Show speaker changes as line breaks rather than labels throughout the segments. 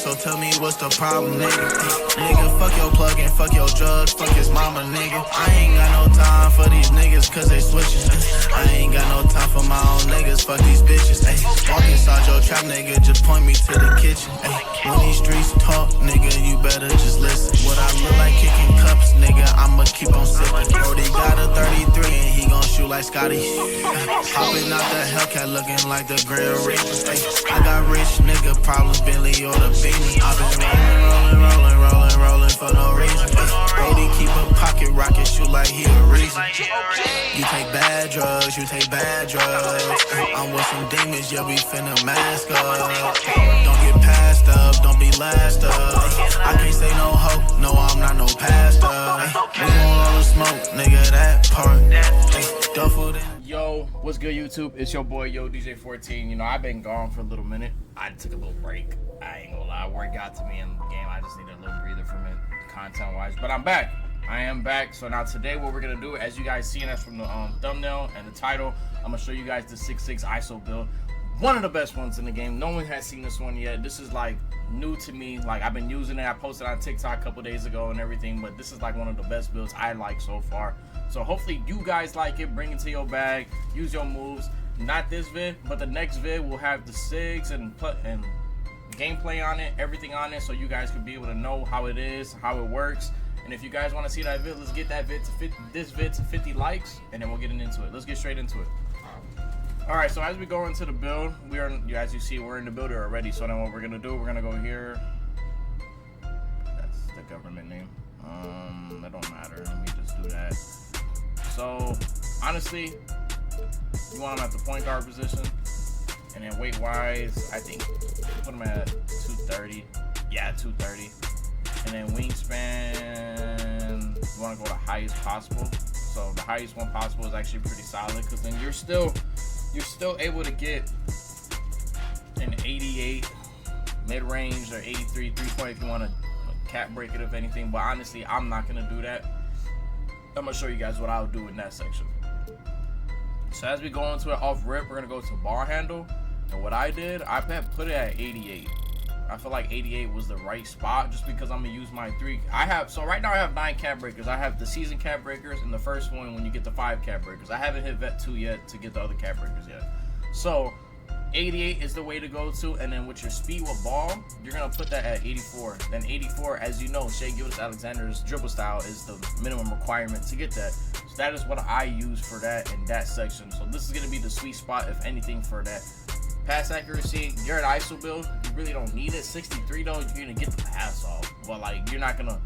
So tell me what's the problem, nigga? Nigga, fuck your plug and fuck your drugs, fuck his mama, nigga. I ain't got no time for these niggas cause they switches. I ain't got no time for my own niggas, fuck these bitches. Walk inside your trap, nigga, just point me to the kitchen. When these streets talk, nigga, you better just listen. What I look like kicking cups, nigga, I'ma keep on sipping. Brody got a 33 and he gon' shoot like Scotty. Hopping out the Hellcat looking like the Grand Reaper. I got rich nigga problems, Bentley or the beat. I've been rolling for no reason. Brody keep a pocket rocket, shoot like he a reason. You take bad drugs, you take bad drugs. I'm with some demons, yeah, we finna mask up. Don't get passed up, don't be last up. I can't say no hoe, no, I'm not no pastor. We gon' roll the smoke, nigga, that part.
Yo, what's good, YouTube? It's your boy, Yo DJ14. You know, I've been gone for a little minute. I took a little break. I ain't gonna lie, work got to me in the game. I just needed a little breather from it, content-wise. But I'm back. I am back. So now today, what we're gonna do, as you guys seen us from the thumbnail and the title, I'm gonna show you guys the 6.6 ISO build. One of the best ones in the game. No one has seen this one yet. This is like new to me. Like, I've been using it. I posted on TikTok a couple days ago and everything, but this is like one of the best builds I like so far. So hopefully you guys like it. Bring it to your bag. Use your moves. Not this vid, but the next vid will have the SIGS and gameplay on it, everything on it, so you guys can be able to know how it is, how it works. And if you guys want to see that vid, let's get that vid to 50 likes, and then we'll get into it. Let's get straight into it. All right, so as we go into the build, we are, as you see, we're in the builder already. So then what we're gonna do, we're gonna go here. That's the government name. That don't matter. Let me just do that. So honestly, you want them at the point guard position. And then weight wise, I think put them at 230. Yeah, 230. And then wingspan, you want to go the highest possible. So the highest one possible is actually pretty solid, because then you're still able to get an 88 mid-range or 83 3-point if you want to cap break it, if anything. But honestly, I'm not gonna do that. I'm gonna show you guys what I'll do in that section. So as we go into it off rip, we're gonna go to ball handle. And what I did, I put it at 88. I feel like 88 was the right spot, just because I'm gonna use my three. So right now I have 9 cap breakers. I have the season cap breakers and the first one when you get the 5 cap breakers. I haven't hit vet 2 yet to get the other cap breakers yet. So 88 is the way to go to, and then with your speed with ball, you're gonna put that at 84. Then 84, as you know, Shai Gilgeous-Alexander's dribble style is the minimum requirement to get that. So that is what I use for that in that section. So this is gonna be the sweet spot, if anything, for that. Pass accuracy, you're an ISO build, you really don't need it. 63 though, you're gonna get the pass off, but like you're not gonna.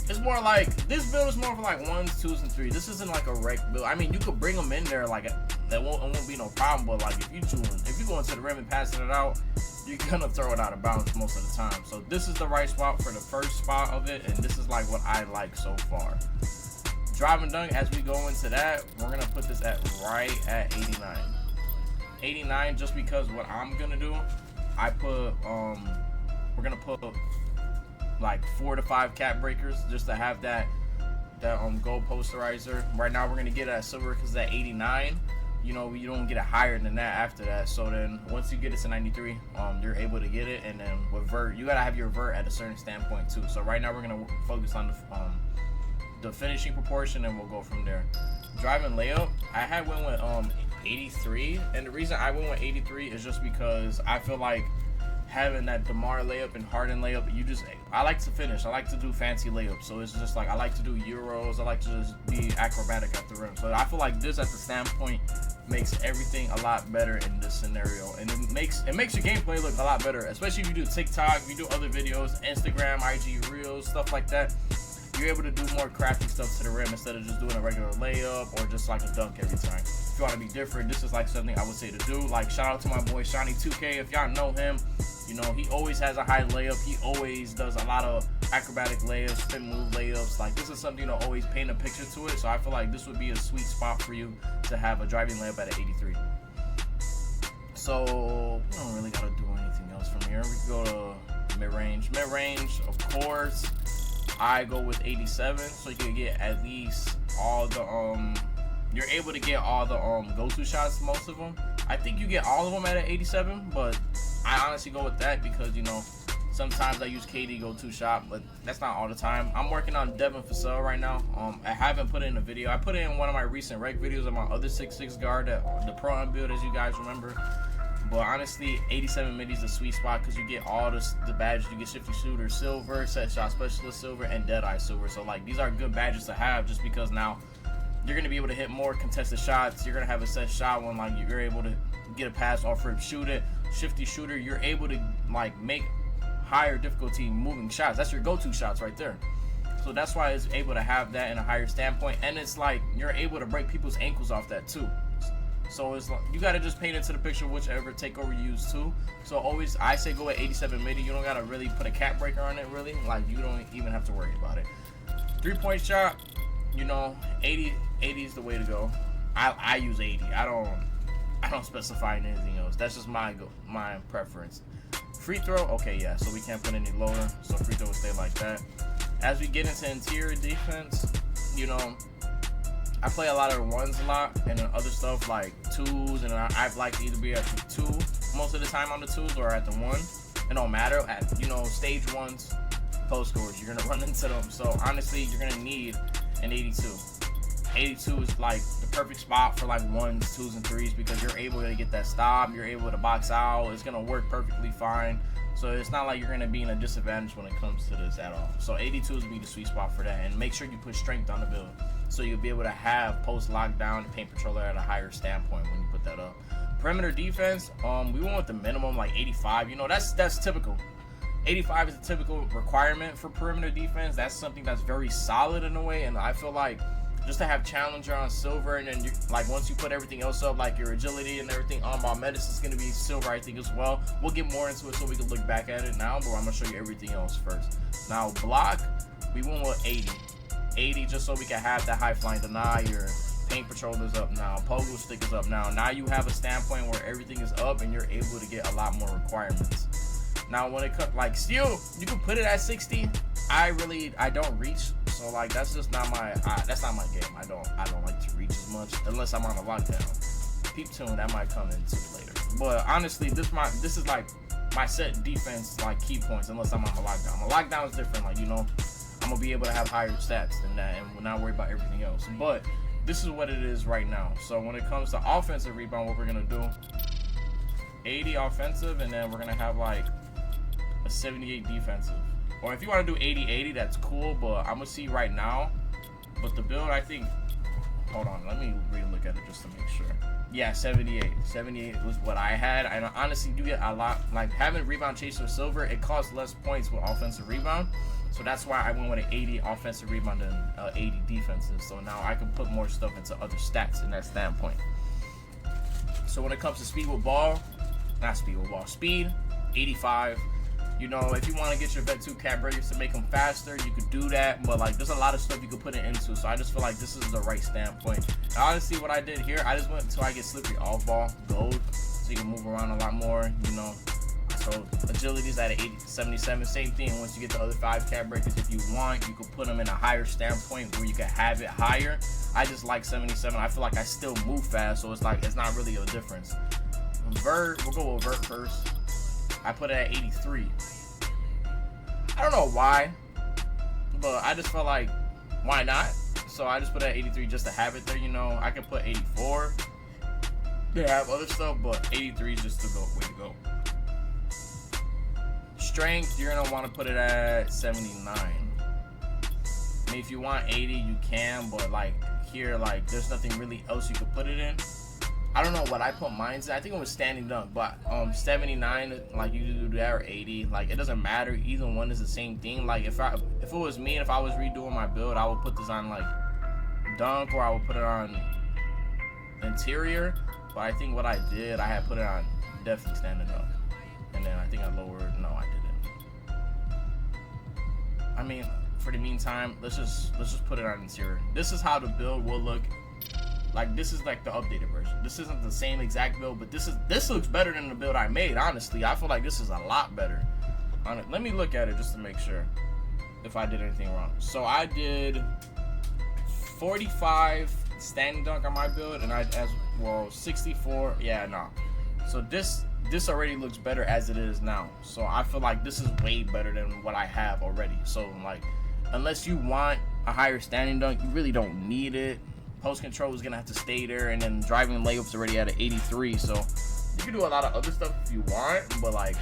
It's more like, this build is more for like 1s, 2s, and 3s. This isn't like a wreck build. I mean, you could bring them in there, like it won't be no problem. But like if you go into the rim and passing it out, you're gonna throw it out of bounds most of the time. So this is the right spot for the first spot of it, and this is like what I like so far. Drive and dunk, as we go into that, we're gonna put this at right at 89. 89, just because what I'm gonna do, we're gonna put like 4 to 5 cap breakers just to have that gold posterizer. Right now we're gonna get it at silver because it's at 89. You know, you don't get it higher than that after that. So then once you get it to 93, you're able to get it. And then with vert, you gotta have your vert at a certain standpoint too. So right now we're gonna focus on the finishing proportion, and we'll go from there. Driving layup, I had went with 83, and the reason I went with 83 is just because I feel like having that DeMar layup and Harden layup, I like to finish. I like to do fancy layups, so it's just like I like to do Euros. I like to just be acrobatic at the rim. So I feel like this at the standpoint makes everything a lot better in this scenario, and it makes your gameplay look a lot better, especially if you do TikTok, if you do other videos, Instagram, IG Reels, stuff like that. You're able to do more crafty stuff to the rim instead of just doing a regular layup or just like a dunk every time. If you want to be different, this is like something I would say to do. Like, shout out to my boy Shiny2K. If y'all know him, you know, he always has a high layup. He always does a lot of acrobatic layups, spin move layups. Like, this is something to always paint a picture to it. So I feel like this would be a sweet spot for you to have a driving layup at an 83. So we don't really got to do anything else from here. We can go to mid-range. Mid-range, of course. I go with 87, so you can get at least all the you're able to get all the go-to shots, most of them. I think you get all of them at an 87, but I honestly go with that because, you know, sometimes I use KD go-to shot, but that's not all the time. I'm working on Devin Vassell right now. I haven't put it in a video. I put it in one of my recent rec videos of my other 6'6" guard, the Pro build, as you guys remember. But honestly, 87 mid is the sweet spot because you get all the badges. You get Shifty Shooter Silver, Set Shot Specialist Silver, and Deadeye Silver. So like these are good badges to have just because now you're going to be able to hit more contested shots. You're going to have a set shot when like you're able to get a pass off rip, shoot it. Shifty Shooter, you're able to like make higher difficulty moving shots. That's your go-to shots right there. So that's why it's able to have that in a higher standpoint. And it's like you're able to break people's ankles off that too. So it's like you gotta just paint into the picture whichever takeover you use too. So always I say go at 87 midi. You don't gotta really put a cap breaker on it really. Like you don't even have to worry about it. 3-point shot, you know, 80 is the way to go. I use 80. I don't specify anything else. That's just my preference. Free throw, okay, yeah. So we can't put any lower. So free throw will stay like that. As we get into interior defense, you know, I play a lot of ones a lot, and then other stuff like twos, and I've liked to either be at the 2 most of the time on the 2s or at the 1. It don't matter. At, you know, stage 1s, post scores, you're gonna run into them. So honestly, you're gonna need an 82. 82 is like the perfect spot for like 1s, 2s, and 3s because you're able to get that stop. You're able to box out. It's gonna work perfectly fine. So it's not like you're gonna be in a disadvantage when it comes to this at all. So 82 is be the sweet spot for that, and make sure you put strength on the build. So you'll be able to have post lockdown and paint controller at a higher standpoint when you put that up. Perimeter defense, we went with the minimum like 85. You know, that's typical. 85 is a typical requirement for perimeter defense. That's something that's very solid in a way, and I feel like just to have challenger on silver, and then like once you put everything else up, like your agility and everything, on-ball medicine is going to be silver, I think, as well. We'll get more into it so we can look back at it now, but I'm going to show you everything else first. Now, block, we went with 80. 80 just so we can have that high flying deny. Your paint patrol is up now, pogo stick is up now. Now you have a standpoint where everything is up and you're able to get a lot more requirements. Now when it comes like steel, you can put it at 60. I don't reach, so like that's just not my that's not my game. I don't like to reach as much unless I'm on a lockdown. Peep tune, that might come into later. But honestly, this is like my set defense like key points unless I'm on a lockdown. A lockdown is different, like, you know, I'm gonna be able to have higher stats than that and we'll not worry about everything else. But this is what it is right now. So when it comes to offensive rebound, what we're gonna do, 80 offensive, and then we're gonna have like a 78 defensive. Or if you want to do 80-80, that's cool, but I'm gonna see right now. But the build, I think, hold on, let me re-look at it just to make sure. Yeah, 78 was what I had. And honestly, you get a lot, like having rebound chaser silver, it costs less points with offensive rebound. So that's why I went with an 80 offensive rebound and 80 defensive. So now I can put more stuff into other stats in that standpoint. So when it comes to speed with ball, speed, 85. You know, if you want to get your vet 2 cap breakers to make them faster, you could do that. But like, there's a lot of stuff you could put it into. So I just feel like this is the right standpoint. And honestly, what I did here, I just went until I get slippery off ball gold, so you can move around a lot more. You know, so agility's at an 80, 77. Same thing. Once you get the other 5 cap breakers, if you want, you could put them in a higher standpoint where you can have it higher. I just like 77. I feel like I still move fast, so it's like it's not really a difference. Vert, we'll go with vert first. I put it at 83. I don't know why, but I just felt like, why not? So I just put it at 83 just to have it there, you know. I could put 84. They have other stuff, but 83 is just the way to go. Strength, you're going to want to put it at 79. I mean, if you want 80, you can, but like here, like there's nothing really else you could put it in. I don't know what I put mine in. I think it was standing dunk, but 79, like you do that, or 80, like it doesn't matter. Either one is the same thing. Like if it was me, if I was redoing my build, I would put this on like dunk, or I would put it on interior. But I think what I did, I had put it on definitely standing dunk, and then I think I lowered. No, I didn't. I mean, for the meantime, let's just put it on interior. This is how the build will look. Like, this is like the updated version. This isn't the same exact build, but this looks better than the build I made, honestly. I feel like this is a lot better. Let me look at it just to make sure. if I did anything wrong. So I did 45 standing dunk on my build, and I as well 64. Yeah, no. So this already looks better as it is now. So I feel like this is way better than what I have already. So like, unless you want a higher standing dunk, you really don't need it. Post control is gonna have to stay there, and then driving layups already at an 83. So you can do a lot of other stuff if you want, but like,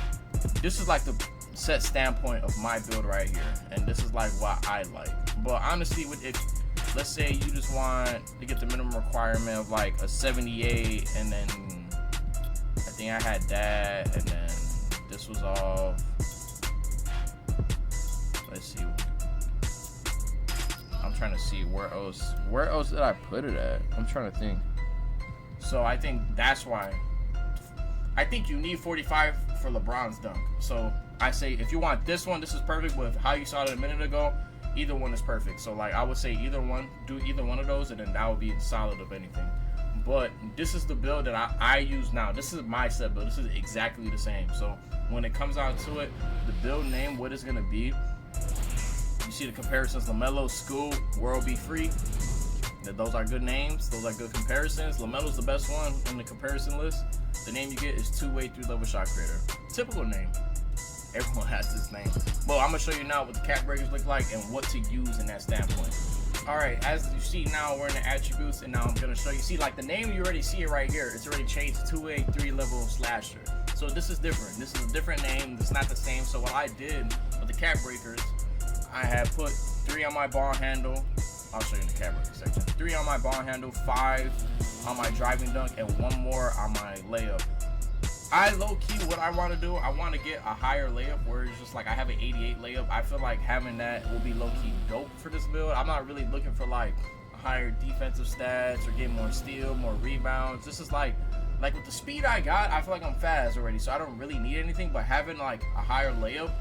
this is like the set standpoint of my build right here, and this is like what I like. But honestly, if let's say you just want to get the minimum requirement of like a 78, and then I think I had that, and then this was all. Let's see. I'm trying to see where else did I put it at? I'm trying to think. So I think that's why. I think you need 45 for LeBron's dunk. So I say if you want this one, this is perfect. But how you saw it a minute ago, either one is perfect. So like I would say either one, do either one of those, and then that would be solid of anything. But this is the build that I use now. This is my set build. This is exactly the same. So when it comes out to it, the build name, what it's gonna be. You see the comparisons: LaMelo, School, World Be Free. Those are good names. Those are good comparisons. LaMelo's the best one in the comparison list. The name you get is 2-way 3-level shot creator. Typical name. Everyone has this name. Well, I'm gonna show you now what the cap breakers look like and what to use in that standpoint. All right, as you see now, we're in the attributes, and now I'm gonna show you. See, like the name, you already see it right here. It's already changed to 2-way 3-level slasher. So this is different. This is a different name. It's not the same. So what I did with the cap breakers, I had put 3 on my ball handle. I'll show you in the cap breaker section. 3 on my ball handle, 5 on my driving dunk, and 1 more on my layup. I low-key, what I want to do, I want to get a higher layup where it's just like I have an 88 layup. I feel like having that will be low-key dope for this build. I'm not really looking for like higher defensive stats or get more steal, more rebounds. This is like with the speed I got, I feel like I'm fast already, so I don't really need anything. But having like a higher layup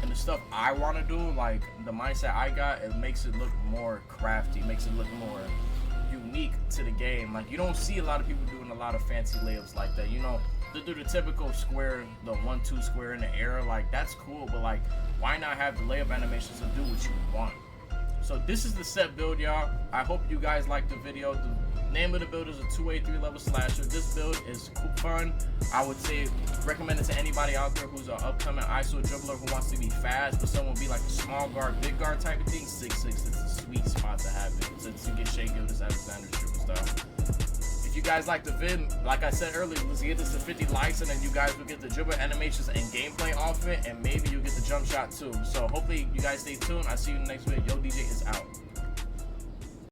and the stuff I want to do, like the mindset I got, it makes it look more crafty, makes it look more unique to the game. Like you don't see a lot of people doing a lot of fancy layups like that. You know, they do the typical square, the 1-2 square in the air. Like that's cool, but like why not have the layup animations to do what you want? So this is the set build, y'all. I hope you guys liked the video. The name of the build is a 2-way 3-level slasher. This build is cool, fun. I would say recommend it to anybody out there who's an upcoming ISO dribbler who wants to be fast, but someone be like a small guard, big guard type of thing. 6'6" is a sweet spot to have it. Since you get Shea Gildas, Alexander dribble style. If you guys like the vid, like I said earlier, let's get this to 50 likes, and then you guys will get the dribble animations and gameplay off it, and maybe you'll get the jump shot too. So hopefully you guys stay tuned. I'll see you in the next video. Yo, DJ is out.